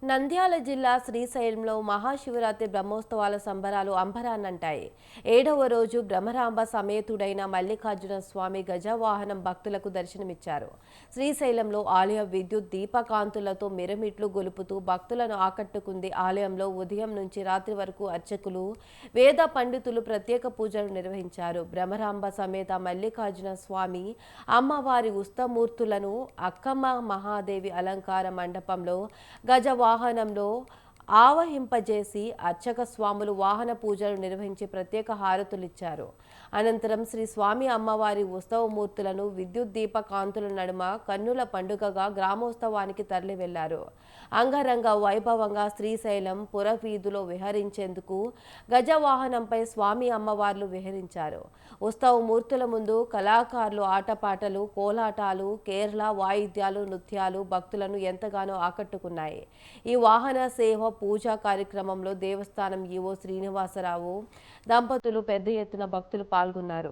నంద్యాల జిల్లా శ్రీశైలంలో మహాశివరాత్రి బ్రహ్మోత్సవాల సంబరాలు అంబరాన్నంటాయి. 7వ రోజు బ్రహ్మరాంబ సమేతుడైన మల్లికార్జున స్వామి గజవాహనం భక్తులకు దర్శనమిచ్చారు. శ్రీశైలంలో ఆలయ విద్యుత్ దీపకాంతులతో మిరమిట్లు గొలుపుతూ భక్తులను ఆకట్టుకుంది. ఆలయంలో ఉదయం నుంచి రాత్రి వరకు అర్చకులు, వేద పండితులు ప్రత్యేక పూజలు నిర్వహించారు. బ్రహ్మరాంబ సమేత మల్లికార్జున స్వామి అమ్మవారి ఉస్తమూర్తులను అక్కమ్మ మహాదేవి అలంకార మండపంలో గజవాహనంలో ఆవహింపజేసి అర్చక స్వాములు వాహన పూజలు నిర్వహించి ప్రత్యేక హారతులిచ్చారు. అనంతరం శ్రీ స్వామి అమ్మవారి ఉత్సవమూర్తులను విద్యుత్ దీప కాంతుల నడుమ కన్నుల పండుగగా గ్రామోత్సవానికి తరలి వెళ్లారు. అంగరంగ వైభవంగా శ్రీశైలం పురవీధిలో విహరించేందుకు గజవాహనంపై స్వామి అమ్మవార్లు విహరించారు. ఉత్సవమూర్తుల ముందు కళాకారులు ఆటపాటలు, కోలాటాలు, కేరళ వాయిద్యాలు, నృత్యాలు భక్తులను ఎంతగానో ఆకట్టుకున్నాయి. ఈ వాహన సేవ పూజా కార్యక్రమంలో దేవస్థానం ఈవో శ్రీనివాసరావు దంపతులు పెద్ద ఎత్తున భక్తులు పాల్గొన్నారు.